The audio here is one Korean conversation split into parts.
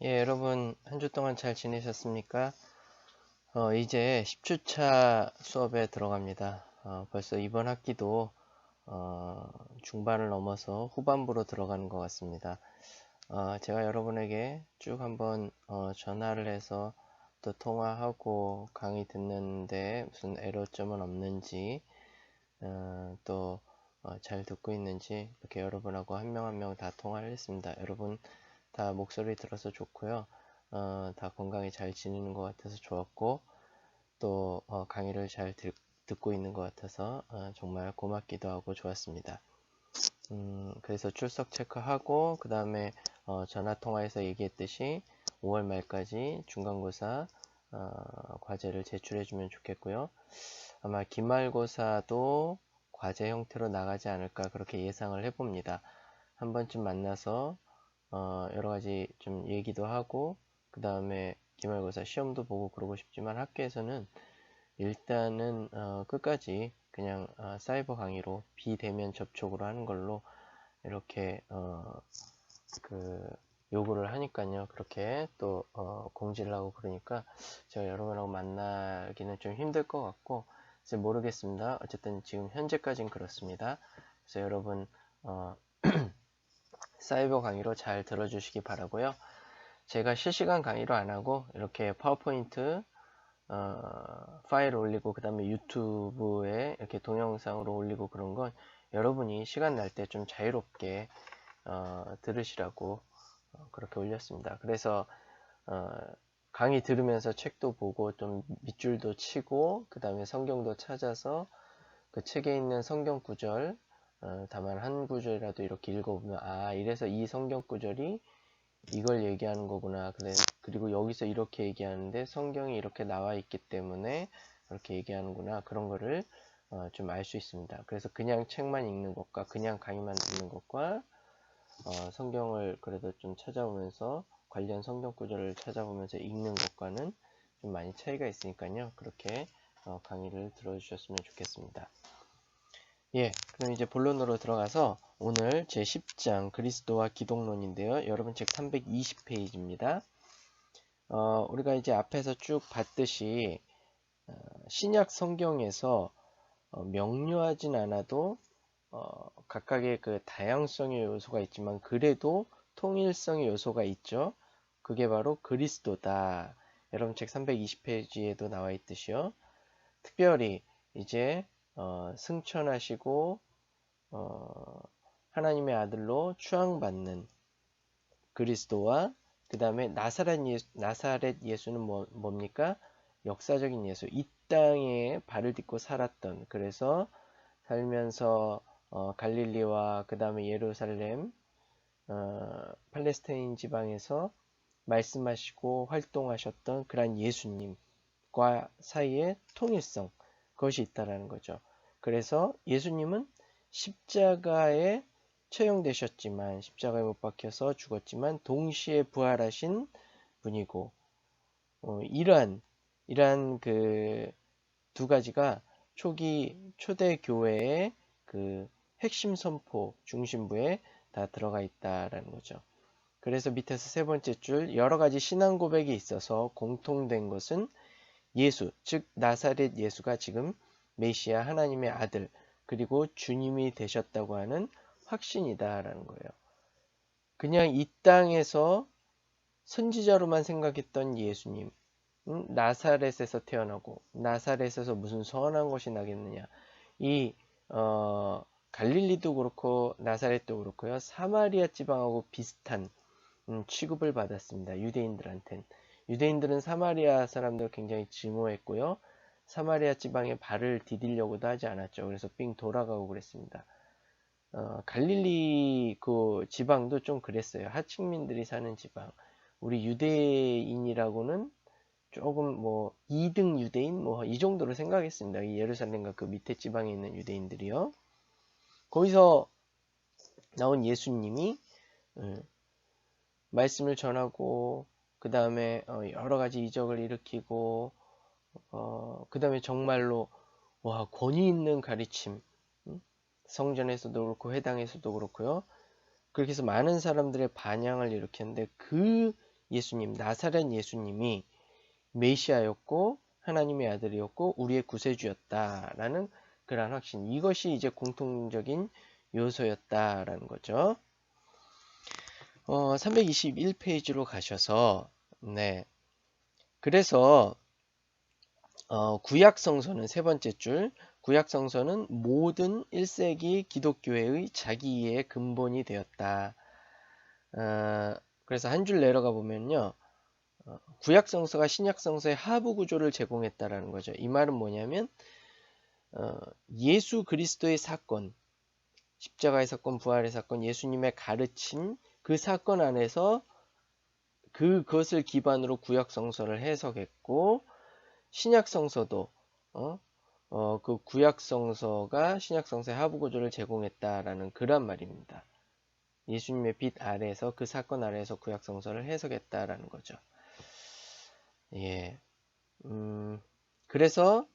예, 여러분, 한 주 동안 잘 지내셨습니까? 이제 10주차 수업에 들어갑니다. 벌써 이번 학기도 어, 중반을 넘어서 후반부로 들어가는 것 같습니다. 제가 여러분에게 쭉 한번 전화를 해서 또 통화하고 강의 듣는데 무슨 에러점은 없는지 또 잘 듣고 있는지 이렇게 여러분하고 한 명 한 명 다 통화를 했습니다. 여러분 다 목소리 들어서 좋고요. 다 건강히 잘 지내는 것 같아서 좋았고, 또 강의를 잘 듣고 있는 것 같아서 정말 고맙기도 하고 좋았습니다. 그래서 출석 체크하고 그 다음에 전화 통화에서 얘기했듯이 5월 말까지 중간고사 과제를 제출해 주면 좋겠고요. 아마 기말고사도 과제 형태로 나가지 않을까 그렇게 예상을 해봅니다. 한 번쯤 만나서 여러 가지 좀 얘기도 하고 그 다음에 기말고사 시험도 보고 그러고 싶지만 학교에서는 일단은 끝까지 그냥 사이버 강의로 비대면 접촉으로 하는 걸로 이렇게 그 요구를 하니까요. 그렇게 또 공지를 하고 그러니까 제가 여러분하고 만나기는 좀 힘들 것 같고 이제 모르겠습니다. 어쨌든 지금 현재까지는 그렇습니다. 그래서 여러분 사이버 강의로 잘 들어주시기 바라고요. 제가 실시간 강의로 안 하고 이렇게 파워포인트 파일 올리고 그 다음에 유튜브에 이렇게 동영상으로 올리고 그런 건 여러분이 시간 날 때 좀 자유롭게 들으시라고 그렇게 올렸습니다. 그래서 강의 들으면서 책도 보고 좀 밑줄도 치고 그 다음에 성경도 찾아서 그 책에 있는 성경 구절 다만 한 구절이라도 이렇게 읽어보면 이래서 이 성경 구절이 이걸 얘기하는 거구나. 그리고 여기서 이렇게 얘기하는데 성경이 이렇게 나와 있기 때문에 이렇게 얘기하는구나. 그런 거를 좀 알 수 있습니다. 그래서 그냥 책만 읽는 것과 그냥 강의만 듣는 것과 성경을 그래도 좀 찾아보면서 관련 성경 구절을 찾아보면서 읽는 것과는 좀 많이 차이가 있으니까요. 그렇게 강의를 들어주셨으면 좋겠습니다. 예, 그럼 이제 본론으로 들어가서 오늘 제 10장 그리스도와 기독론인데요. 여러분 책 320페이지입니다. 우리가 이제 앞에서 쭉 봤듯이 신약 성경에서 명료하진 않아도 각각의 그 다양성의 요소가 있지만 그래도 통일성의 요소가 있죠. 그게 바로 그리스도다. 여러분 책 320페이지에도 나와 있듯이요. 특별히 이제 승천하시고 하나님의 아들로 추앙받는 그리스도와 그 다음에 나사렛 예수는 뭡니까? 역사적인 예수. 이 땅에 발을 딛고 살았던 그래서 살면서 갈릴리와 그 다음에 예루살렘 팔레스타인 지방에서 말씀하시고 활동하셨던 그러한 예수님과 사이의 통일성 그것이 있다라는 거죠. 그래서 예수님은 십자가에 처형되셨지만 십자가에 못 박혀서 죽었지만 동시에 부활하신 분이고 이러한 그 두 가지가 초대 교회의 그 핵심 선포 중심부에 다 들어가 있다라는 거죠. 그래서 밑에서 세 번째 줄 여러 가지 신앙 고백이 있어서 공통된 것은 예수, 즉 나사렛 예수가 지금 메시아 하나님의 아들 그리고 주님이 되셨다고 하는 확신이다라는 거예요. 그냥 이 땅에서 선지자로만 생각했던 예수님, 나사렛에서 태어나고 나사렛에서 무슨 선한 것이 나겠느냐. 이 갈릴리도 그렇고 나사렛도 그렇고요. 사마리아 지방하고 비슷한 취급을 받았습니다. 유대인들한텐. 유대인들은 사마리아 사람들 굉장히 증오했고요. 사마리아 지방에 발을 디디려고도 하지 않았죠. 그래서 삥 돌아가고 그랬습니다. 갈릴리 그 지방도 좀 그랬어요. 하층민들이 사는 지방. 우리 유대인이라고는 조금 뭐 2등 유대인 뭐 이 정도로 생각했습니다. 이 예루살렘과 그 밑에 지방에 있는 유대인들이요. 거기서 나온 예수님이 말씀을 전하고 그 다음에 여러 가지 이적을 일으키고 그 다음에 정말로 권위 있는 가르침 성전에서도 그렇고 회당에서도 그렇고요. 그렇게 해서 많은 사람들의 반향을 일으켰는데 그 예수님, 나사렛 예수님이 메시아였고 하나님의 아들이었고 우리의 구세주였다라는 그러한 확신, 이것이 이제 공통적인 요소였다라는 거죠. 321페이지로 가셔서 네, 그래서 구약 성서는 세 번째 줄, 구약 성서는 모든 1세기 기독교회의 자기 이해의 근본이 되었다. 그래서 한 줄 내려가 보면요, 구약 성서가 신약 성서의 하부 구조를 제공했다라는 거죠. 이 말은 뭐냐면 예수 그리스도의 사건, 십자가의 사건, 부활의 사건, 예수님의 가르침, 그 사건 안에서 그것을 기반으로 구약 성서를 해석했고, 신약 성서도 그 구약 성서가 신약 성서의 하부 구조를 제공했다라는 그런 말입니다. 예수님의 빛 아래에서, 그 사건 아래에서 구약 성서를 해석했다라는 거죠. 예. 그래서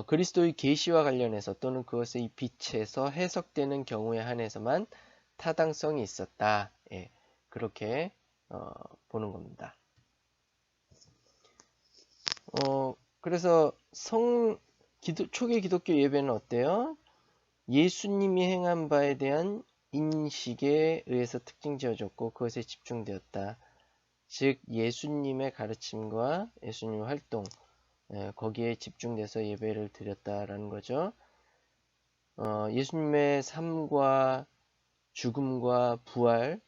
그리스도의 계시와 관련해서 또는 그것의 빛에서 해석되는 경우에 한해서만 타당성이 있었다. 예. 그렇게 보는 겁니다. 그래서 초기 기독교 예배는 어때요? 예수님이 행한 바에 대한 인식에 의해서 특징 지어졌고 그것에 집중되었다. 즉 예수님의 가르침과 예수님의 활동, 거기에 집중돼서 예배를 드렸다라는 거죠. 예수님의 삶과 죽음과 부활,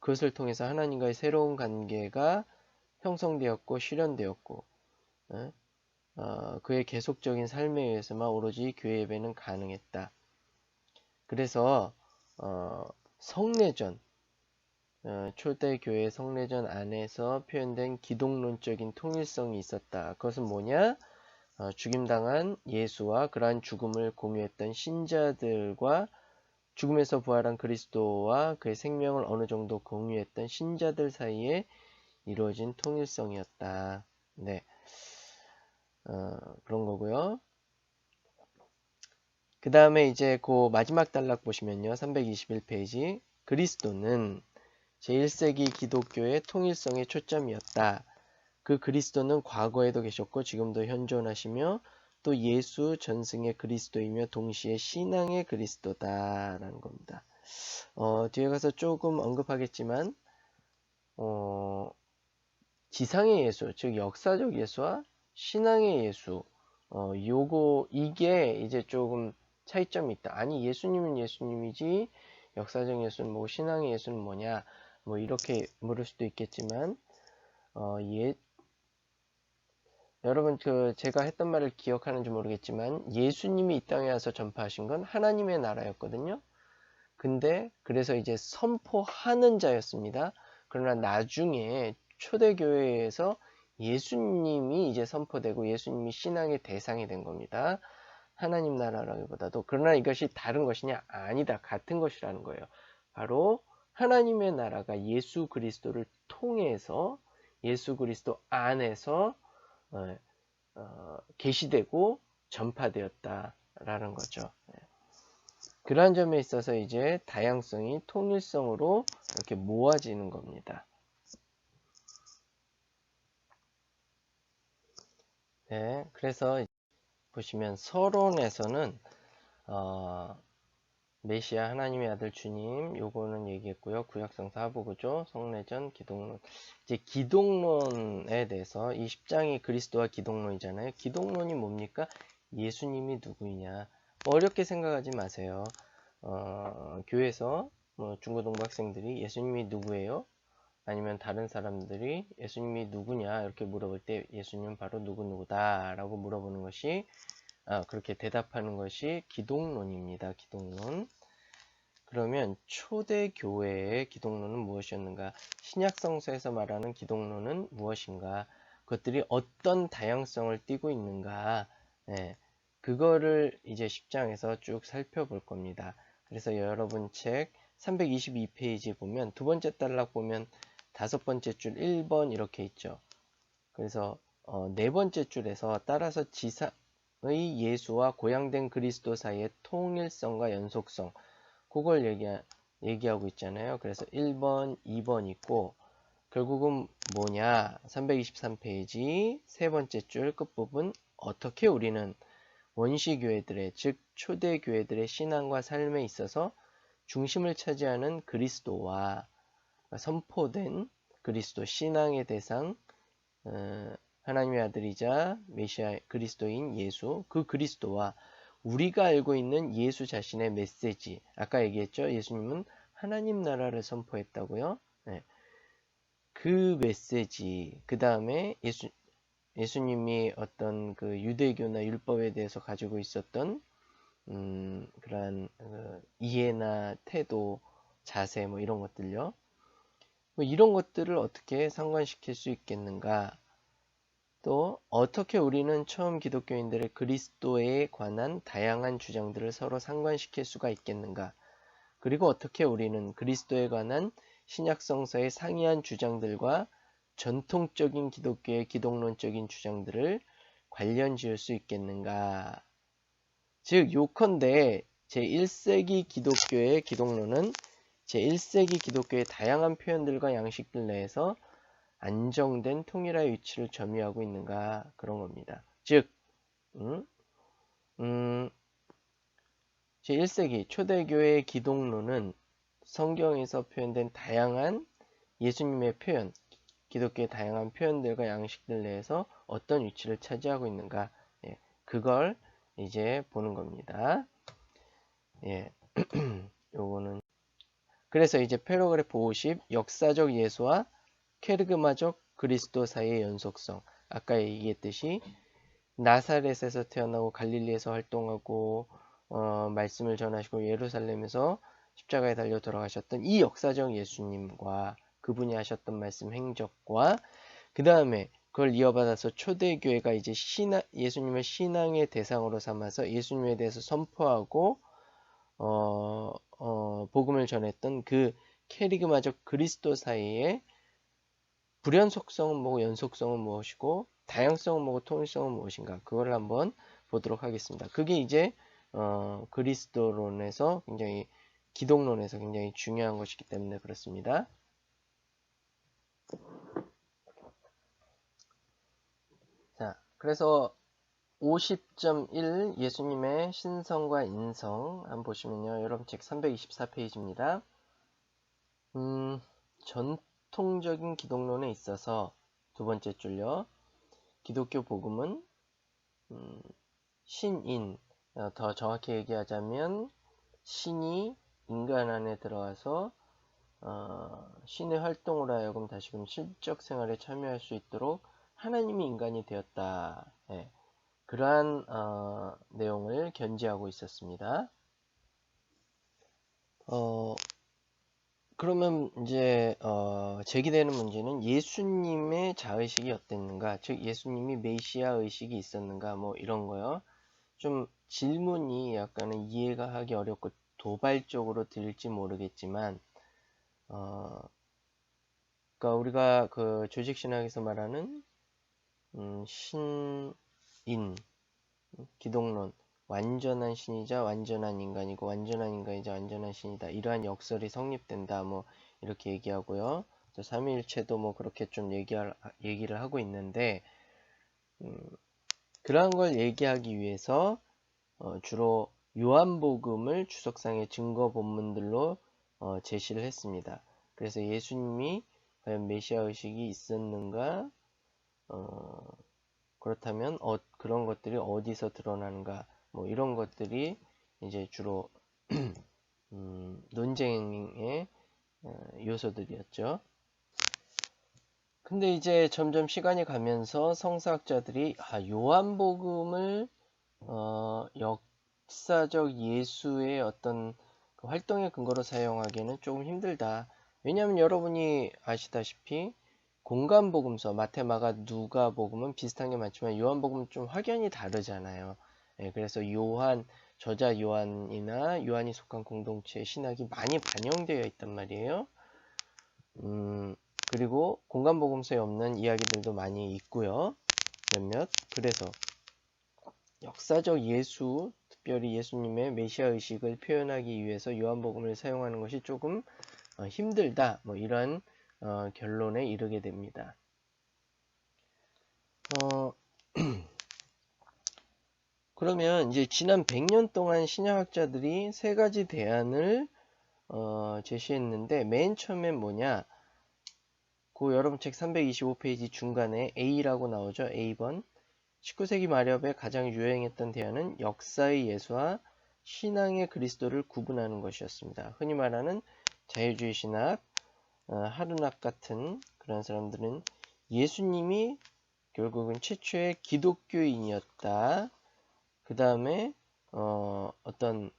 그것을 통해서 하나님과의 새로운 관계가 형성되었고 실현되었고, 그의 계속적인 삶에 의해서만 오로지 교회 예배는 가능했다. 그래서 성례전, 초대 교회 성례전 안에서 표현된 기독론적인 통일성이 있었다. 그것은 뭐냐? 죽임당한 예수와 그러한 죽음을 공유했던 신자들과 죽음에서 부활한 그리스도와 그의 생명을 어느 정도 공유했던 신자들 사이에 이루어진 통일성이었다. 네, 그런 거고요. 그 다음에 이제 그 마지막 단락 보시면요, 321페이지, 그리스도는 제1세기 기독교의 통일성의 초점이었다. 그 그리스도는 과거에도 계셨고 지금도 현존하시며 또 예수 전승의 그리스도이며 동시에 신앙의 그리스도다라는 겁니다. 뒤에 가서 조금 언급하겠지만 지상의 예수, 즉 역사적 예수와 신앙의 예수, 이게 이제 조금 차이점이 있다. 아니 예수님은 예수님이지 역사적 예수는 뭐고 신앙의 예수는 뭐냐, 뭐 이렇게 물을 수도 있겠지만 여러분 제가 했던 말을 기억하는지 모르겠지만 예수님이 이 땅에 와서 전파하신 건 하나님의 나라였거든요. 근데 그래서 이제 선포하는 자였습니다. 그러나 나중에 초대교회에서 예수님이 이제 선포되고 예수님이 신앙의 대상이 된 겁니다. 하나님 나라라기보다도. 그러나 이것이 다른 것이냐? 아니다. 같은 것이라는 거예요. 바로 하나님의 나라가 예수 그리스도를 통해서 예수 그리스도 안에서 계시되고 전파되었다라는 거죠. 그러한 점에 있어서 이제 다양성이 통일성으로 이렇게 모아지는 겁니다. 네, 그래서 보시면 서론에서는 메시아 하나님의 아들 주님 요거는 얘기했고요. 구약성서 하부구조, 성례전, 기독론. 이제 기독론에 대해서 이 10장이 그리스도와 기독론이잖아요. 기독론이 뭡니까? 예수님이 누구이냐. 어렵게 생각하지 마세요. 교회에서 중고등부 학생들이 예수님이 누구예요? 아니면 다른 사람들이 예수님이 누구냐 이렇게 물어볼 때 예수님은 바로 누구누구다 라고 물어보는 것이 그렇게 대답하는 것이 기독론입니다. 기독론. 그러면 초대 교회의 기독론은 무엇이었는가? 신약 성서에서 말하는 기독론은 무엇인가? 그것들이 어떤 다양성을 띠고 있는가? 네, 그거를 이제 10장에서 쭉 살펴볼 겁니다. 그래서 여러분 책 322페이지 보면 두 번째 단락 보면 다섯 번째 줄 1번 이렇게 있죠. 그래서 네 번째 줄에서 따라서 지상의 예수와 고양된 그리스도 사이의 통일성과 연속성, 그걸 얘기하고 있잖아요. 그래서 1번, 2번 있고 결국은 뭐냐? 323페이지 세 번째 줄 끝부분 어떻게 우리는 원시교회들의 즉 초대교회들의 신앙과 삶에 있어서 중심을 차지하는 그리스도와 선포된 그리스도 신앙의 대상 하나님의 아들이자 메시아 그리스도인 예수 그 그리스도와 우리가 알고 있는 예수 자신의 메시지 아까 얘기했죠. 예수님은 하나님 나라를 선포했다고요. 네. 그 메시지 그 다음에 예수님이 어떤 그 유대교나 율법에 대해서 가지고 있었던 그러한 이해나 태도, 자세 뭐 이런 것들요. 뭐 이런 것들을 어떻게 상관시킬 수 있겠는가? 또 어떻게 우리는 처음 기독교인들의 그리스도에 관한 다양한 주장들을 서로 상관시킬 수가 있겠는가? 그리고 어떻게 우리는 그리스도에 관한 신약성서의 상이한 주장들과 전통적인 기독교의 기독론적인 주장들을 관련 지을 수 있겠는가? 즉 요컨대 제1세기 기독교의 기독론은 제1세기 기독교의 다양한 표현들과 양식들 내에서 안정된 통일의 위치를 점유하고 있는가 그런 겁니다. 즉 제1세기 초대교회의 기독론은 성경에서 표현된 다양한 예수님의 표현, 기독교의 다양한 표현들과 양식들 내에서 어떤 위치를 차지하고 있는가 예, 그걸 이제 보는 겁니다. 예, 요거는 그래서 이제 패러그래프 50 역사적 예수와 케르그마적 그리스도 사이의 연속성 아까 얘기했듯이 나사렛에서 태어나고 갈릴리에서 활동하고 말씀을 전하시고 예루살렘에서 십자가에 달려 돌아가셨던 이 역사적 예수님과 그분이 하셨던 말씀 행적과 그 다음에 그걸 이어받아서 초대교회가 이제 예수님을 신앙의 대상으로 삼아서 예수님에 대해서 선포하고 복음을 전했던 그 케리그마적 그리스도 사이에 불연속성은 뭐고 연속성은 무엇이고 다양성은 뭐고 통일성은 무엇인가 그걸 한번 보도록 하겠습니다. 그게 이제 그리스도론에서 굉장히 기독론에서 굉장히 중요한 것이기 때문에 그렇습니다. 자, 그래서 50.1 예수님의 신성과 인성 한번 보시면요. 여러분 책 324페이지입니다. 전통적인 기독론에 있어서 두 번째 줄요. 기독교 복음은 신인, 더 정확히 얘기하자면 신이 인간 안에 들어와서 신의 활동으로 하여금 다시금 실적 생활에 참여할 수 있도록 하나님이 인간이 되었다. 예, 그러한 내용을 견지하고 있었습니다. 그러면 이제 제기되는 문제는 예수님의 자의식이 어땠는가, 즉 예수님이 메시아 의식이 있었는가, 뭐 이런 거요. 좀 질문이 약간은 이해가 하기 어렵고 도발적으로 들릴지 모르겠지만, 그러니까 우리가 그 조직신학에서 말하는 신인, 기독론, 완전한 신이자 완전한 인간이고 완전한 인간이자 완전한 신이다. 이러한 역설이 성립된다. 뭐 이렇게 얘기하고요. 삼위일체도 뭐 그렇게 좀 얘기를 하고 있는데 그러한 걸 얘기하기 위해서 주로 요한복음을 주석상의 증거 본문들로 제시를 했습니다. 그래서 예수님이 과연 메시아 의식이 있었는가? 그렇다면 그런 것들이 어디서 드러나는가? 뭐 이런 것들이 이제 주로 논쟁의 요소들이었죠. 근데 이제 점점 시간이 가면서 성서학자들이 요한복음을 역사적 예수의 어떤 그 활동의 근거로 사용하기에는 조금 힘들다. 왜냐하면 여러분이 아시다시피 공간복음서 마태, 마가, 누가복음은 비슷한 게 많지만 요한복음은 좀 확연히 다르잖아요. 그래서 저자 요한이나 요한이 속한 공동체의 신학이 많이 반영되어 있단 말이에요. 그리고 공간복음서에 없는 이야기들도 많이 있고요. 몇몇. 그래서 역사적 예수, 특별히 예수님의 메시아 의식을 표현하기 위해서 요한복음을 사용하는 것이 조금 힘들다. 뭐 이런 결론에 이르게 됩니다. 그러면 이제 지난 100년 동안 신약학자들이 세 가지 대안을 제시했는데, 맨 처음엔 뭐냐? 그 여러분 책 325페이지 중간에 A라고 나오죠. A번. 19세기 말엽에 가장 유행했던 대안은 역사의 예수와 신앙의 그리스도를 구분하는 것이었습니다. 흔히 말하는 자유주의 신학, 하르낙 같은 그런 사람들은 예수님이 결국은 최초의 기독교인이었다. 그 다음에 어떤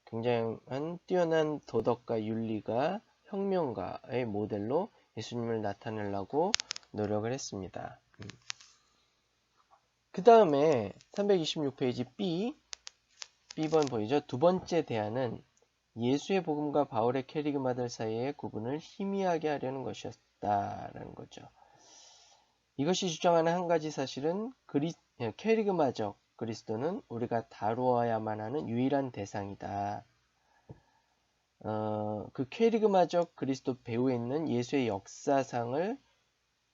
굉장한 뛰어난 도덕과 윤리가 혁명가의 모델로 예수님을 나타내려고 노력을 했습니다. 그 다음에 326페이지 B번 보이죠? 두 번째 대안은 예수의 복음과 바울의 캐리그마들 사이의 구분을 희미하게 하려는 것이었다라는 거죠. 이것이 주장하는 한 가지 사실은 캐리그마적 그리스도는 우리가 다루어야만 하는 유일한 대상이다. 그 캐리그마적 그리스도 배후에 있는 예수의 역사상을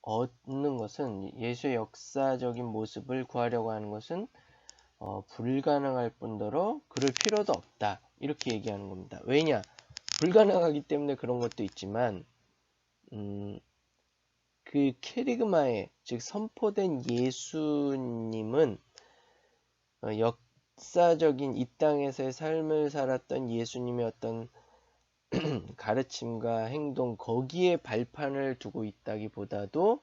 얻는 것은, 예수의 역사적인 모습을 구하려고 하는 것은 불가능할 뿐더러 그럴 필요도 없다. 이렇게 얘기하는 겁니다. 왜냐? 불가능하기 때문에 그런 것도 있지만 그 캐리그마에, 즉 선포된 예수님은 역사적인 이 땅에서의 삶을 살았던 예수님의 어떤 가르침과 행동, 거기에 발판을 두고 있다기보다도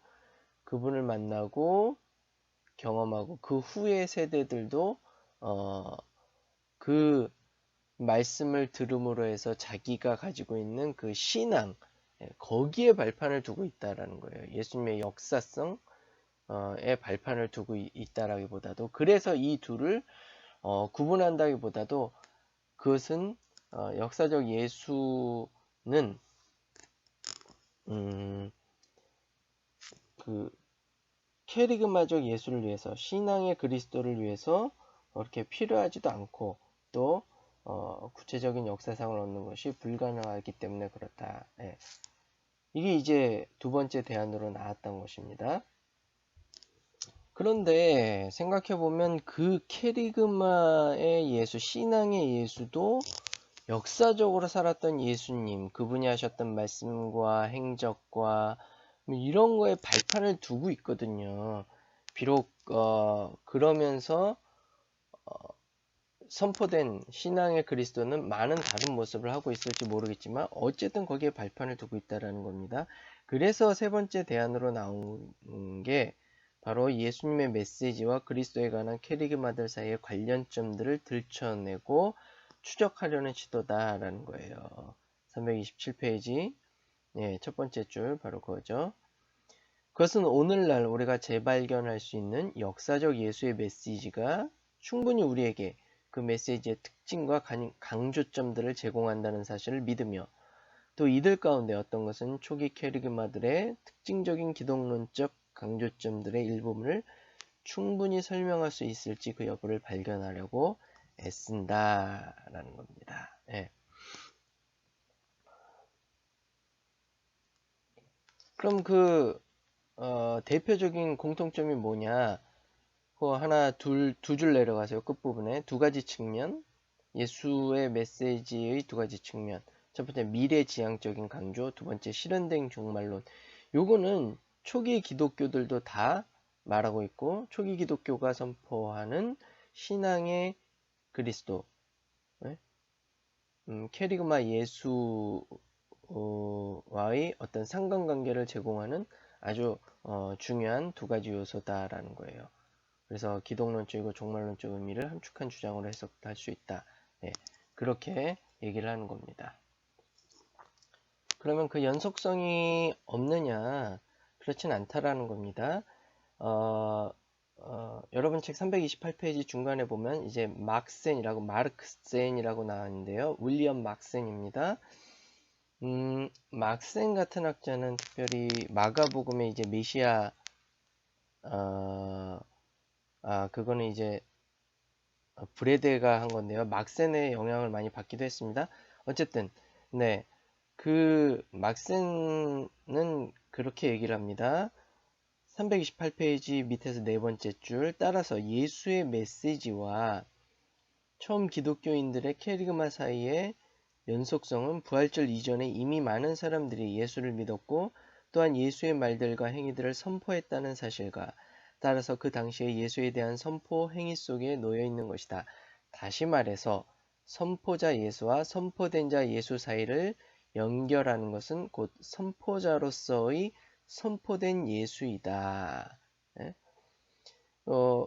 그분을 만나고 경험하고 그 후의 세대들도 그 말씀을 들음으로 해서 자기가 가지고 있는 그 신앙, 거기에 발판을 두고 있다라는 거예요. 예수님의 역사성에 발판을 두고 있다라기보다도, 그래서 이 둘을 구분한다기보다도 그것은 역사적 예수는 그 캐리그마적 예수를 위해서, 신앙의 그리스도를 위해서 그렇게 필요하지도 않고 또 구체적인 역사상을 얻는 것이 불가능하기 때문에 그렇다. 예. 이게 이제 두 번째 대안으로 나왔던 것입니다. 그런데 생각해보면 그 캐리그마의 예수, 신앙의 예수도 역사적으로 살았던 예수님, 그분이 하셨던 말씀과 행적과 이런 거에 발판을 두고 있거든요. 비록 그러면서 선포된 신앙의 그리스도는 많은 다른 모습을 하고 있을지 모르겠지만 어쨌든 거기에 발판을 두고 있다는 겁니다. 그래서 세 번째 대안으로 나온 게 바로 예수님의 메시지와 그리스도에 관한 캐리그마들 사이의 관련점들을 들춰내고 추적하려는 시도다라는 거예요. 327페이지 첫 번째 줄 바로 그거죠. 그것은 오늘날 우리가 재발견할 수 있는 역사적 예수의 메시지가 충분히 우리에게 그 메시지의 특징과 강조점들을 제공한다는 사실을 믿으며, 또 이들 가운데 어떤 것은 초기 캐리그마들의 특징적인 기독론적 강조점들의 일부분을 충분히 설명할 수 있을지 그 여부를 발견하려고 애쓴다라는 겁니다. 예. 그럼 그 대표적인 공통점이 뭐냐? 하나, 두 줄 내려가세요. 끝부분에 두 가지 측면, 예수의 메시지의 두 가지 측면. 첫 번째 미래지향적인 강조, 두 번째 실현된 종말론. 요거는 초기 기독교들도 다 말하고 있고, 초기 기독교가 선포하는 신앙의 그리스도, 캐리그마 예수와의 어떤 상관관계를 제공하는 아주 중요한 두 가지 요소다라는 거예요. 그래서 기독론적이고 종말론적 의미를 함축한 주장으로 해석할 수 있다. 네, 그렇게 얘기를 하는 겁니다. 그러면 그 연속성이 없느냐? 그렇진 않다라는 겁니다. 여러분 책 328페이지 중간에 보면 이제 마르크센이라고 나왔는데요. 윌리엄 막센입니다. 막센 같은 학자는 특별히 마가복음의 이제 메시아 그거는 이제 브레드가 한 건데요. 막센의 영향을 많이 받기도 했습니다. 어쨌든 네, 그 막센은 그렇게 얘기를 합니다. 328페이지 밑에서 네 번째 줄, 따라서 예수의 메시지와 처음 기독교인들의 캐리그마 사이의 연속성은 부활절 이전에 이미 많은 사람들이 예수를 믿었고 또한 예수의 말들과 행위들을 선포했다는 사실과 따라서 그 당시에 예수에 대한 선포 행위 속에 놓여 있는 것이다. 다시 말해서 선포자 예수와 선포된 자 예수 사이를 연결하는 것은 곧 선포자로서의 선포된 예수이다. 예?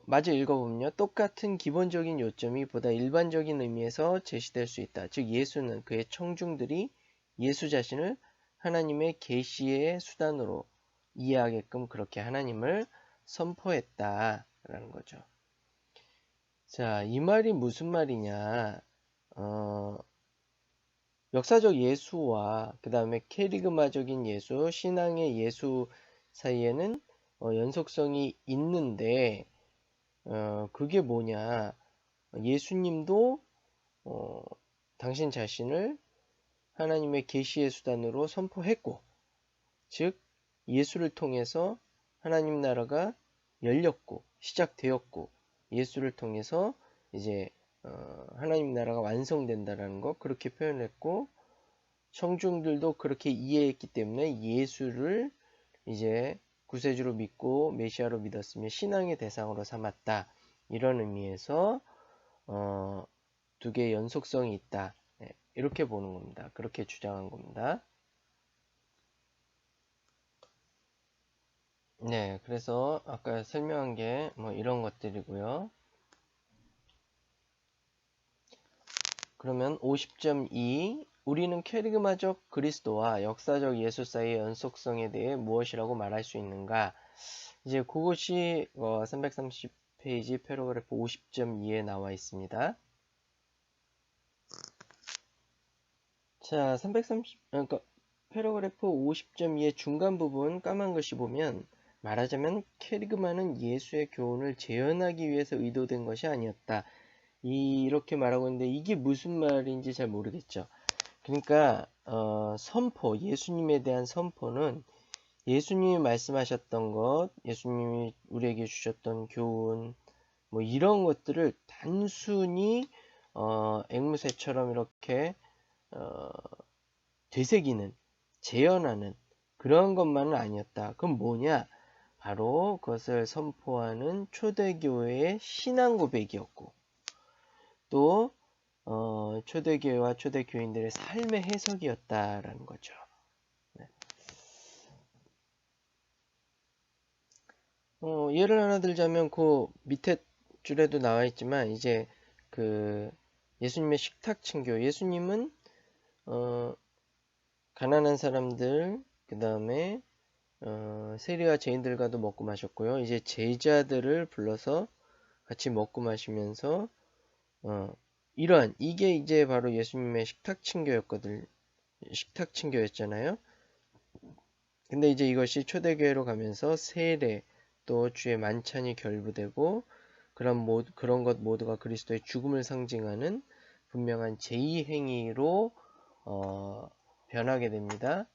마저 읽어보면요. 똑같은 기본적인 요점이 보다 일반적인 의미에서 제시될 수 있다. 즉 예수는 그의 청중들이 예수 자신을 하나님의 계시의 수단으로 이해하게끔 그렇게 하나님을 선포했다라는 거죠. 자, 이 말이 무슨 말이냐? 역사적 예수와 그 다음에 캐리그마적인 예수, 신앙의 예수 사이에는 연속성이 있는데 그게 뭐냐? 예수님도 당신 자신을 하나님의 계시의 수단으로 선포했고, 즉 예수를 통해서 하나님 나라가 열렸고 시작되었고, 예수를 통해서 이제 하나님 나라가 완성된다라는 거 그렇게 표현했고, 청중들도 그렇게 이해했기 때문에 예수를 이제 구세주로 믿고 메시아로 믿었으며 신앙의 대상으로 삼았다. 이런 의미에서 두 개의 연속성이 있다. 네, 이렇게 보는 겁니다. 그렇게 주장한 겁니다. 네, 그래서 아까 설명한 게 뭐 이런 것들이고요. 그러면 50.2 우리는 캐리그마적 그리스도와 역사적 예수 사이의 연속성에 대해 무엇이라고 말할 수 있는가? 이제 그것이 330페이지 패러그래프 50.2에 나와 있습니다. 자, 그러니까 패러그래프 50.2의 중간 부분 까만 글씨 보면 말하자면 캐리그마는 예수의 교훈을 재현하기 위해서 의도된 것이 아니었다. 이렇게 말하고 있는데 이게 무슨 말인지 잘 모르겠죠. 그러니까 선포, 예수님에 대한 선포는 예수님이 말씀하셨던 것, 예수님이 우리에게 주셨던 교훈, 뭐 이런 것들을 단순히 앵무새처럼 이렇게 어, 되새기는, 재현하는 그런 것만은 아니었다. 그럼 뭐냐? 바로 그것을 선포하는 초대교회의 신앙 고백이었고, 또 초대교회와 초대교인들의 삶의 해석이었다라는 거죠. 네. 예를 하나 들자면 그 밑에 줄에도 나와 있지만 이제 그 예수님의 식탁 친교, 예수님은 가난한 사람들, 그 다음에 세리와 죄인들과도 먹고 마셨고요. 이제 제자들을 불러서 같이 먹고 마시면서 이러한 이게 이제 바로 예수님의 식탁 친교였잖아요. 근데 이제 이것이 초대교회로 가면서 세례 또 주의 만찬이 결부되고 그런 것 모두가 그리스도의 죽음을 상징하는 분명한 제2행위로 변하게 됩니다.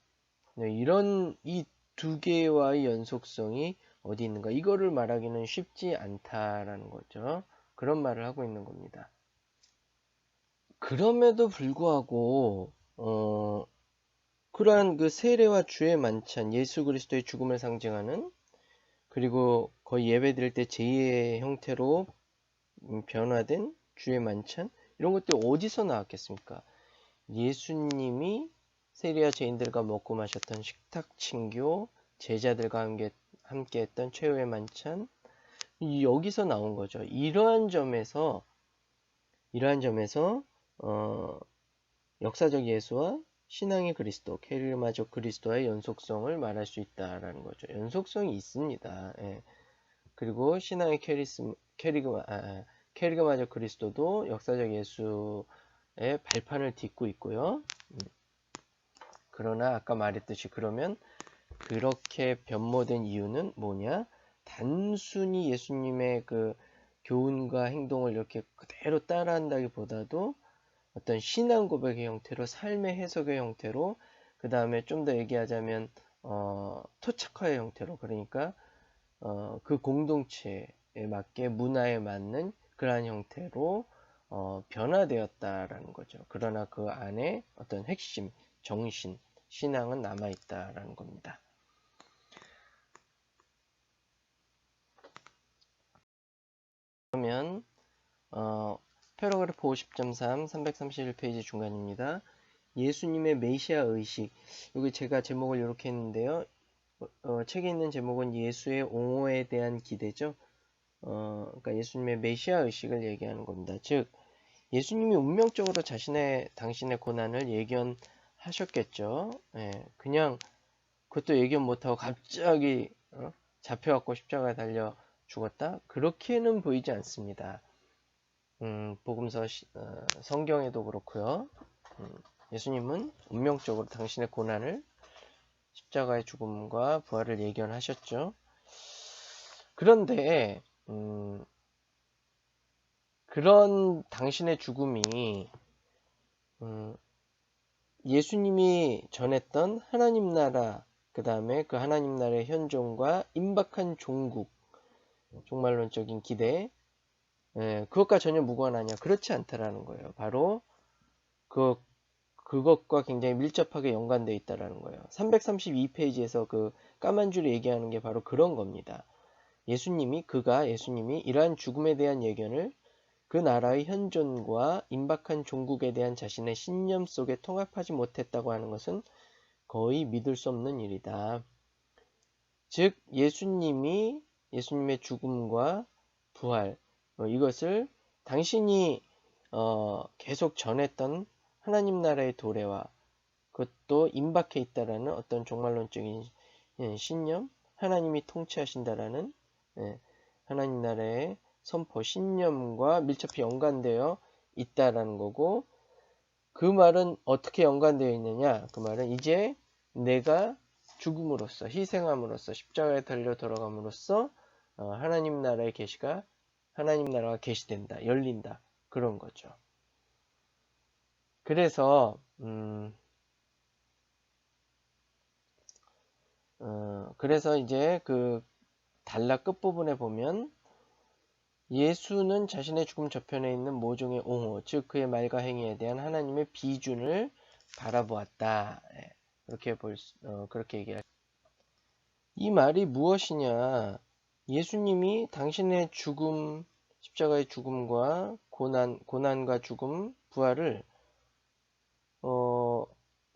이런 이 두 개와의 연속성이 어디 있는가? 이거를 말하기는 쉽지 않다라는 거죠. 그런 말을 하고 있는 겁니다. 그럼에도 불구하고 그러한 그 세례와 주의 만찬, 예수 그리스도의 죽음을 상징하는 그리고 거의 예배 드릴 때 제2의 형태로 변화된 주의 만찬 이런 것들이 어디서 나왔겠습니까? 예수님이 세리와 죄인들과 먹고 마셨던 식탁 친교, 제자들과 함께 했던 최후의 만찬 여기서 나온 거죠. 이러한 점에서 역사적 예수와 신앙의 그리스도, 캐리그마적 그리스도의 연속성을 말할 수 있다라는 거죠. 연속성이 있습니다. 예. 그리고 신앙의 캐리그마적 그리스도도 역사적 예수의 발판을 딛고 있고요. 그러나 아까 말했듯이 그러면 그렇게 변모된 이유는 뭐냐? 단순히 예수님의 그 교훈과 행동을 이렇게 그대로 따라한다기보다도 어떤 신앙 고백의 형태로 삶의 해석의 형태로 그 다음에 좀 더 얘기하자면 토착화의 형태로, 그러니까 그 공동체에 맞게 문화에 맞는 그러한 형태로 변화되었다라는 거죠. 그러나 그 안에 어떤 핵심, 정신, 신앙은 남아있다라는 겁니다. 그러면 패러그래프 50.3 331페이지 중간입니다. 예수님의 메시아 의식. 여기 제가 제목을 이렇게 했는데요. 책에 있는 제목은 예수의 옹호에 대한 기대죠. 그러니까 예수님의 메시아 의식을 얘기하는 겁니다. 즉, 예수님이 운명적으로 당신의 고난을 예견하셨겠죠. 예, 그냥 그것도 예견 못하고 갑자기 잡혀갖고 십자가에 달려 죽었다? 그렇게는 보이지 않습니다. 복음서 성경에도 그렇고요. 예수님은 운명적으로 당신의 고난을 십자가의 죽음과 부활을 예견하셨죠. 그런데 그런 당신의 죽음이 예수님이 전했던 하나님 나라, 그 다음에 그 하나님 나라의 현존과 임박한 종국, 종말론적인 기대, 그것과 전혀 무관하냐? 그렇지 않다라는 거예요. 바로 그것과 굉장히 밀접하게 연관되어 있다라는 거예요. 332페이지에서 그 까만 줄이 얘기하는 게 바로 그런 겁니다. 예수님이 이러한 죽음에 대한 예견을 그 나라의 현존과 임박한 종국에 대한 자신의 신념 속에 통합하지 못했다고 하는 것은 거의 믿을 수 없는 일이다. 즉, 예수님의 죽음과 부활, 이것을 당신이 계속 전했던 하나님 나라의 도래와 그것도 임박해 있다라는 어떤 종말론적인 신념, 하나님이 통치하신다라는 하나님 나라의 선포, 신념과 밀접히 연관되어 있다라는 거고, 그 말은 어떻게 연관되어 있느냐? 그 말은 이제 내가 죽음으로써, 희생함으로써, 십자가에 달려 돌아감으로써 하나님 나라가 계시된다, 열린다, 그런 거죠. 그래서 그래서 이제 그 단락 끝부분에 보면 예수는 자신의 죽음 저편에 있는 모종의 옹호, 즉 그의 말과 행위에 대한 하나님의 비준을 바라보았다. 그렇게 얘기할. 이 말이 무엇이냐? 예수님이 당신의 죽음, 십자가의 죽음과 고난과 죽음, 부활을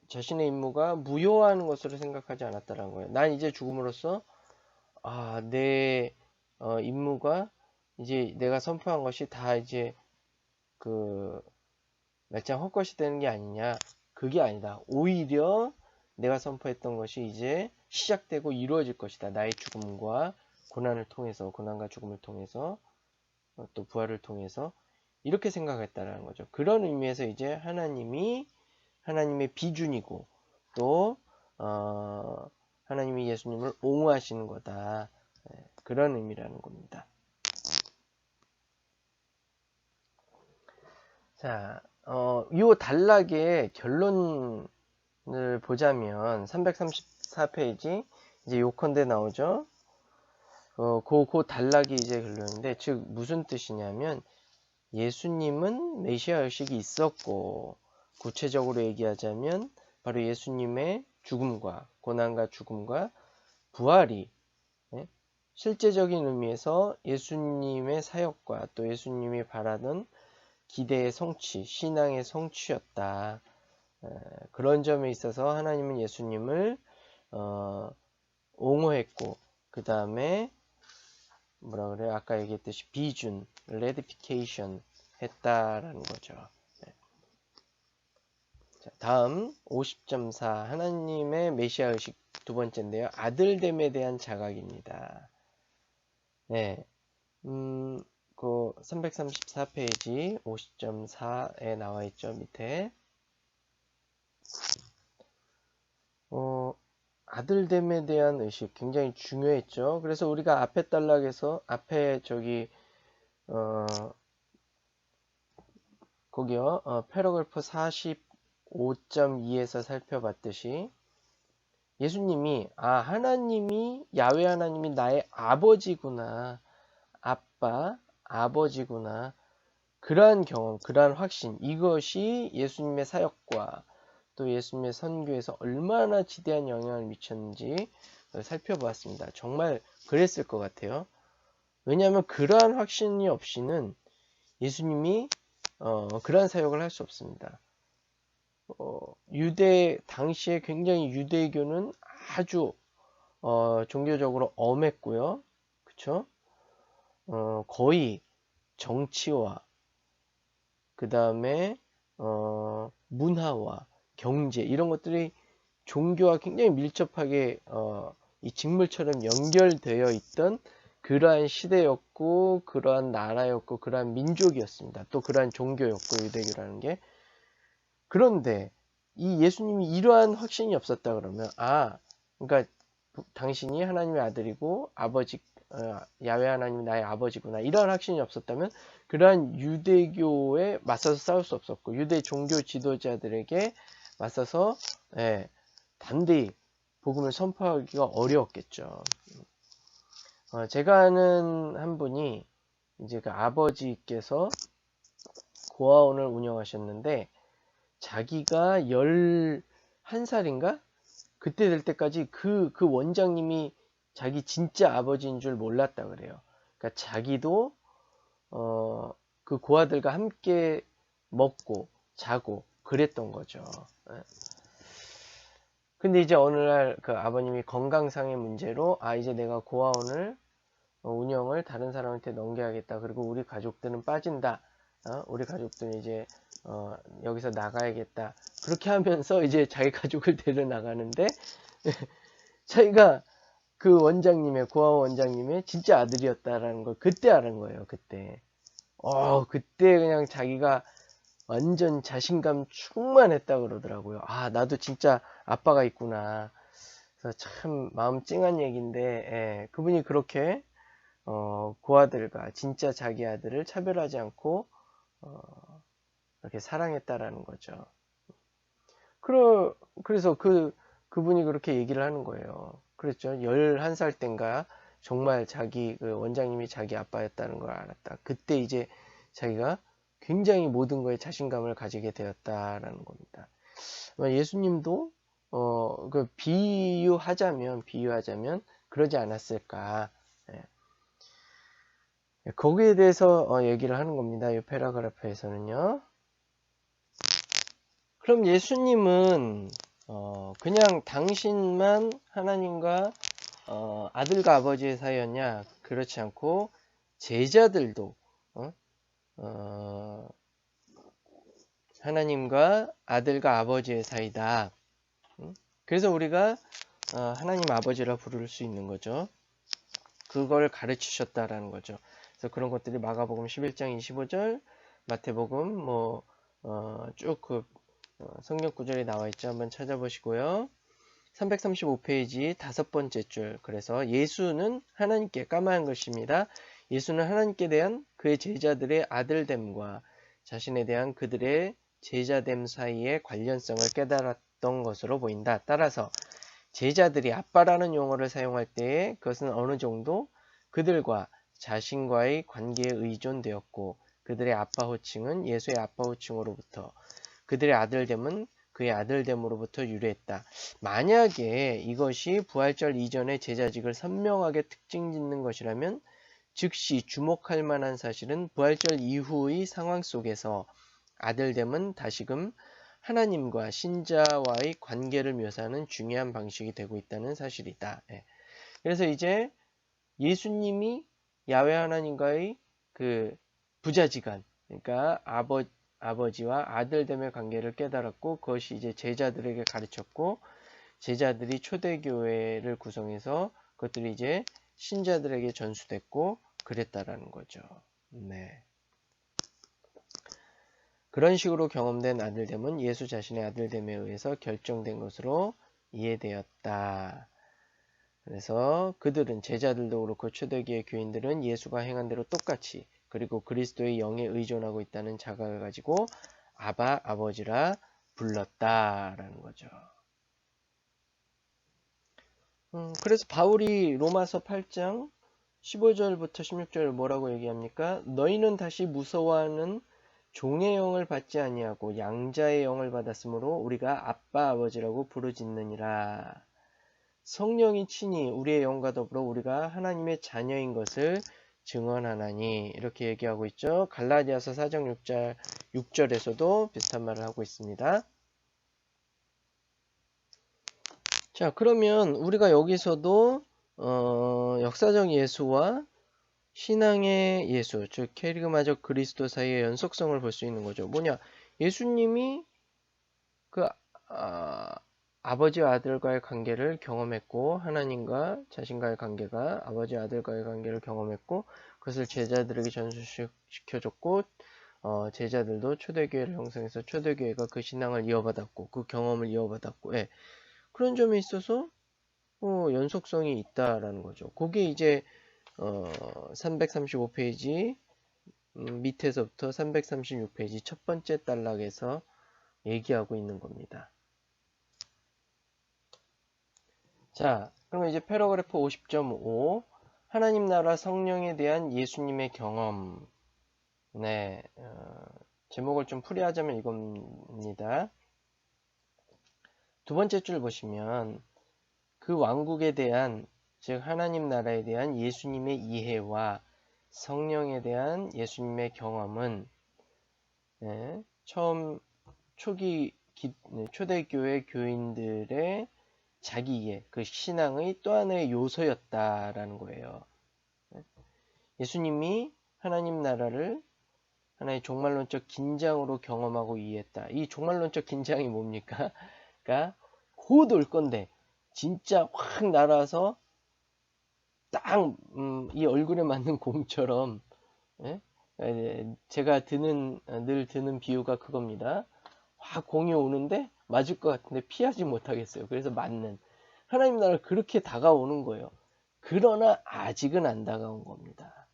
자신의 임무가 무효화하는 것으로 생각하지 않았다는 거예요. 난 이제 죽음으로써 내 임무가 이제 내가 선포한 것이 다 이제 그 말짱 헛것이 되는 게 아니냐. 그게 아니다. 오히려 내가 선포했던 것이 이제 시작되고 이루어질 것이다. 나의 죽음과 고난과 죽음을 통해서 또 부활을 통해서 이렇게 생각했다라는 거죠. 그런 의미에서 이제 하나님의 비준이고 또 하나님이 예수님을 옹호하시는 거다. 그런 의미라는 겁니다. 자, 이 단락의 결론을 보자면 334페이지 이제 요컨대 나오죠. 그 단락이 이제 결론인데, 즉 무슨 뜻이냐면 예수님은 메시아 의식이 있었고, 구체적으로 얘기하자면 바로 예수님의 고난과 죽음과 부활이 실제적인 의미에서 예수님의 사역과 또 예수님이 바라던 기대의 성취, 신앙의 성취였다. 그런 점에 있어서 하나님은 예수님을 옹호했고, 그 다음에 아까 얘기했듯이 비준, 레디피케이션 했다라는 거죠. 자, 다음 50.4 하나님의 메시아 의식 두 번째인데요. 아들됨에 대한 자각입니다. 네, 그 334페이지 50.4에 나와 있죠. 밑에 아들됨에 대한 의식 굉장히 중요했죠. 그래서 우리가 앞에 단락에서 거기요 패러그래프 45.2에서 살펴봤듯이 예수님이 하나님이 야훼 하나님이 나의 아버지구나. 아빠, 아버지구나. 그러한 경험, 그러한 확신, 이것이 예수님의 사역과 또 예수님의 선교에서 얼마나 지대한 영향을 미쳤는지 살펴보았습니다. 정말 그랬을 것 같아요. 왜냐하면 그러한 확신이 없이는 예수님이 그러한 사역을 할 수 없습니다. 유대 당시에 굉장히 유대교는 아주 종교적으로 엄했고요. 그쵸? 거의 정치와 그 다음에 문화와 경제 이런 것들이 종교와 굉장히 밀접하게 이 직물처럼 연결되어 있던 그러한 시대였고 그러한 나라였고 그러한 민족이었습니다. 또 그러한 종교였고 유대교라는 게. 그런데 이 예수님이 이러한 확신이 없었다 그러면 그러니까 당신이 하나님의 아들이고 아버지 야훼 하나님이 나의 아버지구나 이러한 확신이 없었다면 그러한 유대교에 맞서서 싸울 수 없었고 유대 종교 지도자들에게 맞서서 단대히 복음을 선포하기가 어려웠겠죠. 제가 아는 한 분이 이제 그 아버지께서 고아원을 운영하셨는데 자기가 11살인가? 그때 될 때까지 그 원장님이 자기 진짜 아버지인 줄 몰랐다 그래요. 그러니까 자기도 그 고아들과 함께 먹고 자고 그랬던 거죠. 근데 이제 어느 날 그 아버님이 건강상의 문제로 이제 내가 고아원을 운영을 다른 사람한테 넘겨야겠다. 그리고 우리 가족들은 빠진다. 우리 고들은 이제 여기서 나가야겠다. 그렇게 하면서 이제 자기 가족을 데려 나가는데 자기가 그 원장님의 고아원 원장님의 진짜 아들이었다라는 걸 그때 알은 거예요. 그때. 그때 그냥 자기가 완전 자신감 충만했다 그러더라고요. 나도 진짜 아빠가 있구나. 그래서 참 마음 찡한 얘기인데 그분이 그렇게 고아들과 진짜 자기 아들을 차별하지 않고 이렇게 사랑했다라는 거죠. 그래서 그분이 그렇게 얘기를 하는 거예요. 그랬죠. 11살 땐가 정말 자기 그 원장님이 자기 아빠였다는 걸 알았다. 그때 이제 자기가 굉장히 모든 거에 자신감을 가지게 되었다라는 겁니다. 예수님도 그 비유하자면 그러지 않았을까. 거기에 대해서 얘기를 하는 겁니다. 이 패러그래프에서는요. 그럼 예수님은 그냥 당신만 하나님과 아들과 아버지의 사이였냐? 그렇지 않고 제자들도 하나님과 아들과 아버지의 사이다. 그래서 우리가 하나님 아버지라 부를 수 있는 거죠. 그걸 가르치셨다라는 거죠. 그래서 그런 것들이 마가복음 11장 25절, 마태복음 쭉 성경 구절이 나와 있죠. 한번 찾아보시고요. 335페이지 5번째 줄. 그래서 예수는 하나님께 까마한 것입니다. 예수는 하나님께 대한 그의 제자들의 아들됨과 자신에 대한 그들의 제자됨 사이의 관련성을 깨달았던 것으로 보인다. 따라서 제자들이 아빠라는 용어를 사용할 때에 그것은 어느 정도 그들과 자신과의 관계에 의존되었고 그들의 아빠 호칭은 예수의 아빠 호칭으로부터 그들의 아들됨은 그의 아들됨으로부터 유래했다. 만약에 이것이 부활절 이전의 제자직을 선명하게 특징 짓는 것이라면 즉시 주목할 만한 사실은 부활절 이후의 상황 속에서 아들됨은 다시금 하나님과 신자와의 관계를 묘사하는 중요한 방식이 되고 있다는 사실이다. 그래서 이제 예수님이 야훼 하나님과의 그 부자지간, 그러니까 아버지와 아들됨의 관계를 깨달았고 그것이 이제 제자들에게 가르쳤고 제자들이 초대교회를 구성해서 그것들이 이제 신자들에게 전수됐고 그랬다라는 거죠. 네. 그런 식으로 경험된 아들됨은 예수 자신의 아들됨에 의해서 결정된 것으로 이해되었다. 그래서 그들은 제자들도 그렇고 초대기의 교인들은 예수가 행한 대로 똑같이 그리고 그리스도의 영에 의존하고 있다는 자각을 가지고 아버지라 불렀다라는 거죠. 그래서 바울이 로마서 8장 15절부터 16절 뭐라고 얘기합니까? 너희는 다시 무서워하는 종의 영을 받지 아니하고 양자의 영을 받았으므로 우리가 아빠 아버지라고 부르짖느니라. 성령이 친히 우리의 영과 더불어 우리가 하나님의 자녀인 것을 증언하나니, 이렇게 얘기하고 있죠. 갈라디아서 4장 6절에서도 비슷한 말을 하고 있습니다. 자, 그러면 우리가 여기서도 역사적 예수와 신앙의 예수, 즉 캐리그마적 그리스도 사이의 연속성을 볼 수 있는 거죠. 뭐냐? 예수님이 그 아버지와 아들과의 관계를 경험했고, 하나님과 자신과의 관계가 아버지 아들과의 관계를 경험했고, 그것을 제자들에게 전수시켜줬고, 제자들도 초대교회를 형성해서 초대교회가 그 신앙을 이어받았고, 그 경험을 이어받았고, 예. 그런 점에 있어서 연속성이 있다라는 거죠. 그게 이제 335페이지 밑에서부터 336페이지 첫 번째 단락에서 얘기하고 있는 겁니다. 자, 그럼 이제 패러그래프 50.5 하나님 나라 성령에 대한 예수님의 경험. 네, 제목을 좀 풀이하자면 이겁니다. 두 번째 줄 보시면 그 왕국에 대한, 즉 하나님 나라에 대한 예수님의 이해와 성령에 대한 예수님의 경험은 처음 초대교회 교인들의 자기 이해, 그 신앙의 또 하나의 요소였다라는 거예요. 예수님이 하나님 나라를 하나의 종말론적 긴장으로 경험하고 이해했다. 이 종말론적 긴장이 뭡니까? 그러니까 곧 올 건데 진짜 확 날아서 딱 이 얼굴에 맞는 공처럼, 예? 제가 늘 드는 비유가 그겁니다. 확 공이 오는데 맞을 것 같은데 피하지 못하겠어요. 그래서 맞는 하나님 나라 그렇게 다가오는 거예요. 그러나 아직은 안 다가온 겁니다.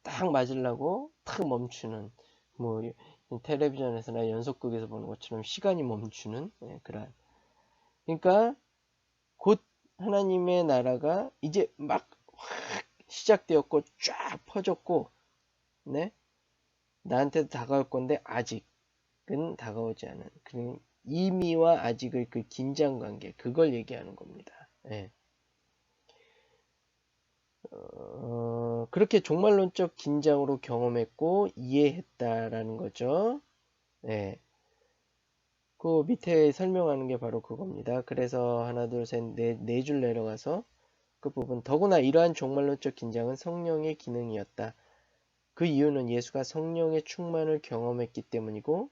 딱 맞으려고 탁 멈추는, 뭐 텔레비전에서나 연속극에서 보는 것처럼 시간이 멈추는 그런. 그러니까 곧 하나님의 나라가 이제 막 확 시작되었고 쫙 퍼졌고, 네, 나한테도 다가올 건데 아직은 다가오지 않은 그 이미와 아직의 그 긴장 관계, 그걸 얘기하는 겁니다. 네. 그렇게 종말론적 긴장으로 경험했고 이해했다라는 거죠. 네. 그 밑에 설명하는 게 바로 그겁니다. 그래서 하나, 둘, 셋, 네 줄 내려가서 그 부분, 더구나 이러한 종말론적 긴장은 성령의 기능이었다. 그 이유는 예수가 성령의 충만을 경험했기 때문이고,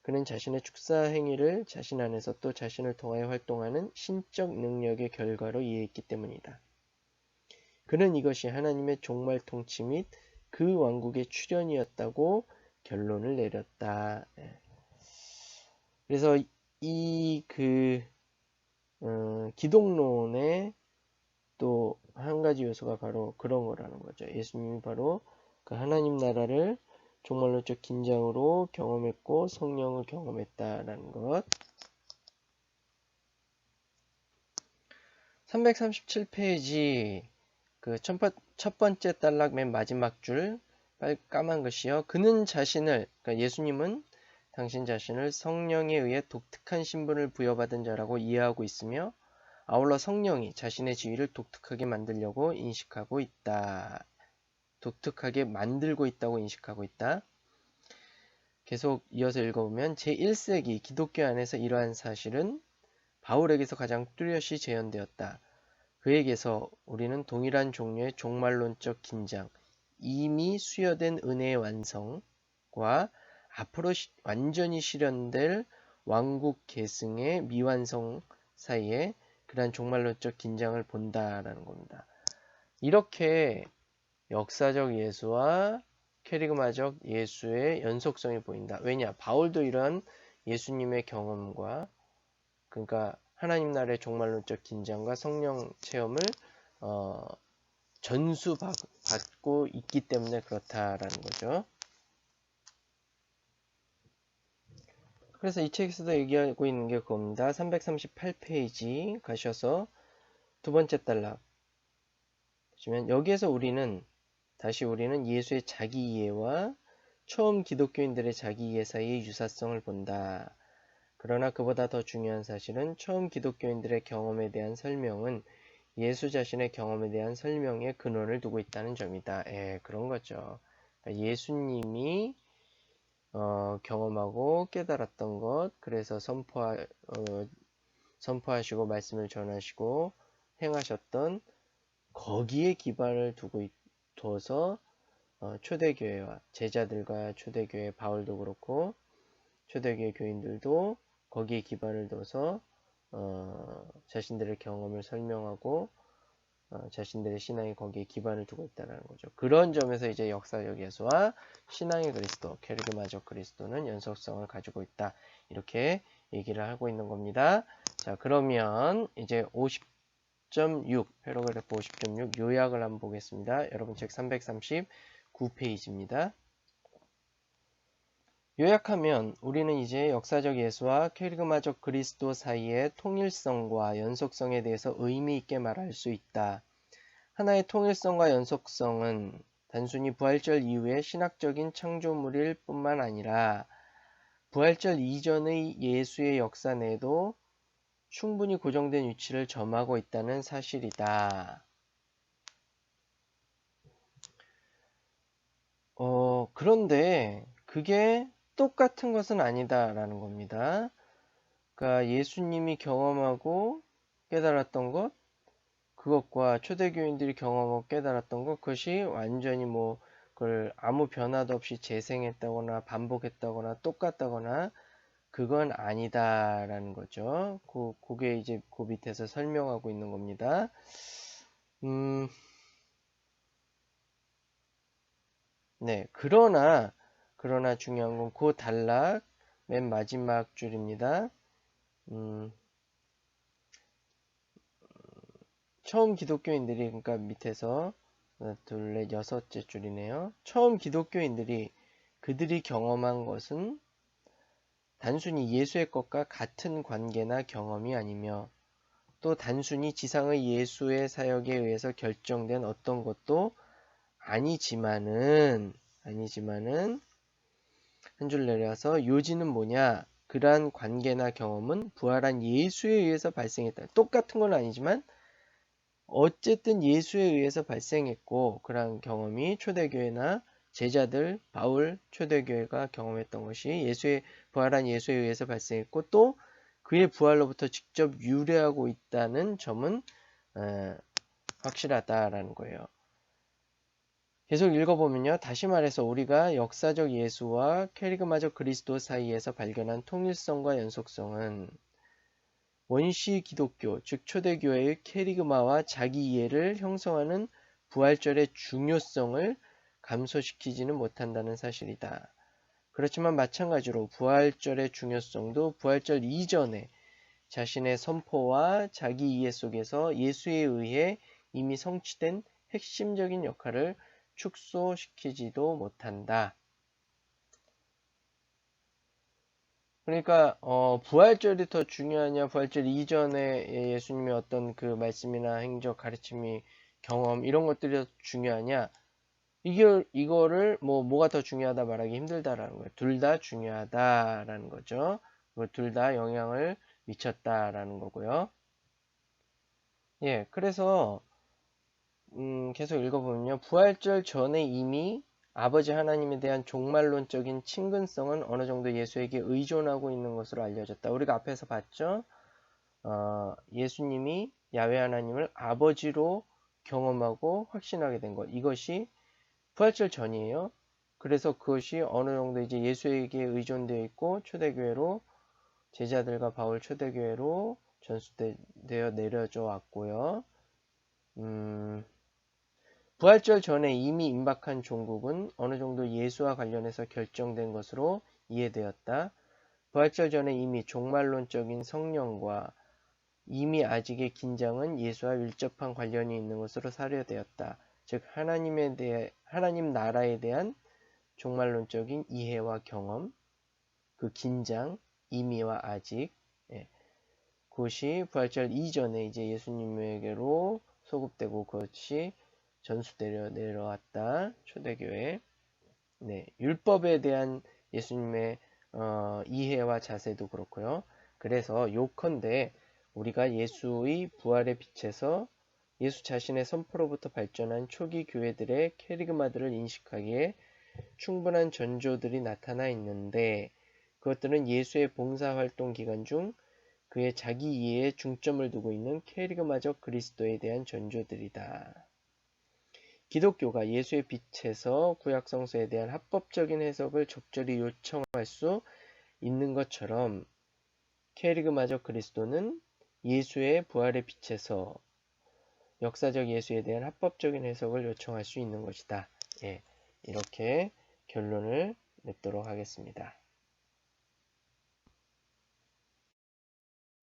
그는 자신의 축사 행위를 자신 안에서 또 자신을 통하여 활동하는 신적 능력의 결과로 이해했기 때문이다. 그는 이것이 하나님의 종말 통치 및 그 왕국의 출현이었다고 결론을 내렸다. 그래서 이 기독론의 또 한 가지 요소가 바로 그런 거라는 거죠. 예수님이 바로 그 하나님 나라를 종말론적 긴장으로 경험했고 성령을 경험했다라는 것. 337페이지 그 첫 번째 단락 맨 마지막 줄 까만 것이요. 그는 자신을, 그러니까 예수님은 당신 자신을 성령에 의해 독특한 신분을 부여받은 자라고 이해하고 있으며, 아울러 성령이 자신의 지위를 독특하게 만들고 있다. 독특하게 만들고 있다고 인식하고 있다. 계속 이어서 읽어보면 제1세기 기독교 안에서 이러한 사실은 바울에게서 가장 뚜렷이 재현되었다. 그에게서 우리는 동일한 종류의 종말론적 긴장, 이미 수여된 은혜의 완성과 앞으로 완전히 실현될 왕국 계승의 미완성 사이에 그러한 종말론적 긴장을 본다라는 겁니다. 이렇게 역사적 예수와 캐리그마적 예수의 연속성이 보인다. 왜냐? 바울도 이런 예수님의 경험과, 그러니까 하나님 나라의 종말론적 긴장과 성령 체험을 전수받고 있기 때문에 그렇다라는 거죠. 그래서 이 책에서도 얘기하고 있는 게 그겁니다. 338페이지 가셔서 두 번째 단락 보시면 여기에서 다시 우리는 예수의 자기 이해와 처음 기독교인들의 자기 이해 사이의 유사성을 본다. 그러나 그보다 더 중요한 사실은 처음 기독교인들의 경험에 대한 설명은 예수 자신의 경험에 대한 설명에 근원을 두고 있다는 점이다. 그런 거죠. 그러니까 예수님이 경험하고 깨달았던 것, 그래서 선포하시고 말씀을 전하시고 행하셨던 거기에 기반을 둬서 초대교회와 제자들과 초대교회 바울도 그렇고 초대교회 교인들도 거기에 기반을 둬서 자신들의 경험을 설명하고 자신들의 신앙이 거기에 기반을 두고 있다는 거죠. 그런 점에서 이제 역사적 예수와 신앙의 그리스도, 케르그마적 그리스도는 연속성을 가지고 있다. 이렇게 얘기를 하고 있는 겁니다. 자, 그러면 이제 50.6, 패러그래프 50.6 요약을 한번 보겠습니다. 여러분 책 339페이지입니다. 요약하면 우리는 이제 역사적 예수와 케르그마적 그리스도 사이의 통일성과 연속성에 대해서 의미 있게 말할 수 있다. 하나의 통일성과 연속성은 단순히 부활절 이후의 신학적인 창조물일 뿐만 아니라 부활절 이전의 예수의 역사 내에도 충분히 고정된 위치를 점하고 있다는 사실이다. 그런데 그게 똑같은 것은 아니다라는 겁니다. 그러니까 예수님이 경험하고 깨달았던 것, 그것과 초대교인들이 경험하고 깨달았던 것, 그것이 완전히 그걸 아무 변화도 없이 재생했다거나 반복했다거나 똑같다거나 그건 아니다라는 거죠. 그게 이제 그 밑에서 설명하고 있는 겁니다. 네, 그러나 중요한 건 그 단락 맨 마지막 줄입니다. 처음 기독교인들이, 그러니까 밑에서 둘, 넷, 여섯째 줄이네요. 처음 기독교인들이 그들이 경험한 것은 단순히 예수의 것과 같은 관계나 경험이 아니며 또 단순히 지상의 예수의 사역에 의해서 결정된 어떤 것도 아니지만은 한 줄 내려서 요지는 뭐냐? 그러한 관계나 경험은 부활한 예수에 의해서 발생했다. 똑같은 건 아니지만 어쨌든 예수에 의해서 발생했고 그러한 경험이 초대교회나 제자들, 바울 초대교회가 경험했던 것이 부활한 예수에 의해서 발생했고 또 그의 부활로부터 직접 유래하고 있다는 점은 확실하다라는 거예요. 계속 읽어보면요. 다시 말해서 우리가 역사적 예수와 캐리그마적 그리스도 사이에서 발견한 통일성과 연속성은 원시 기독교, 즉 초대교회의 캐리그마와 자기 이해를 형성하는 부활절의 중요성을 감소시키지는 못한다는 사실이다. 그렇지만 마찬가지로 부활절의 중요성도 부활절 이전에 자신의 선포와 자기 이해 속에서 예수에 의해 이미 성취된 핵심적인 역할을 축소시키지도 못한다. 그러니까 부활절이 더 중요하냐, 부활절 이전에 예수님의 어떤 그 말씀이나 행적, 가르침이 경험 이런 것들이 더 중요하냐? 이거를 뭐가 더 중요하다 말하기 힘들다라는 거예요. 둘 다 중요하다라는 거죠. 둘 다 영향을 미쳤다라는 거고요. 예, 그래서 계속 읽어보면요. 부활절 전에 이미 아버지 하나님에 대한 종말론적인 친근성은 어느 정도 예수에게 의존하고 있는 것으로 알려졌다. 우리가 앞에서 봤죠? 예수님이 야훼 하나님을 아버지로 경험하고 확신하게 된 것. 이것이 부활절 전이에요. 그래서 그것이 어느 정도 이제 예수에게 의존되어 있고 초대교회로 제자들과 바울 초대교회로 전수되어 내려져 왔고요. 부활절 전에 이미 임박한 종국은 어느 정도 예수와 관련해서 결정된 것으로 이해되었다. 부활절 전에 이미 종말론적인 성령과 이미 아직의 긴장은 예수와 밀접한 관련이 있는 것으로 사료되었다. 즉 하나님 나라에 대한 종말론적인 이해와 경험, 그 긴장, 이미와 아직, 그것이 부활절 이전에 이제 예수님에게로 소급되고 그것이 전수되려 내려왔다. 초대교회. 네, 율법에 대한 예수님의 이해와 자세도 그렇고요. 그래서 요컨대 우리가 예수의 부활의 빛에서 예수 자신의 선포로부터 발전한 초기 교회들의 캐리그마들을 인식하기에 충분한 전조들이 나타나 있는데 그것들은 예수의 봉사활동 기간 중 그의 자기 이해에 중점을 두고 있는 캐리그마적 그리스도에 대한 전조들이다. 기독교가 예수의 빛에서 구약성서에 대한 합법적인 해석을 적절히 요청할 수 있는 것처럼 캐리그마적 그리스도는 예수의 부활의 빛에서 역사적 예수에 대한 합법적인 해석을 요청할 수 있는 것이다. 예, 이렇게 결론을 냈도록 하겠습니다.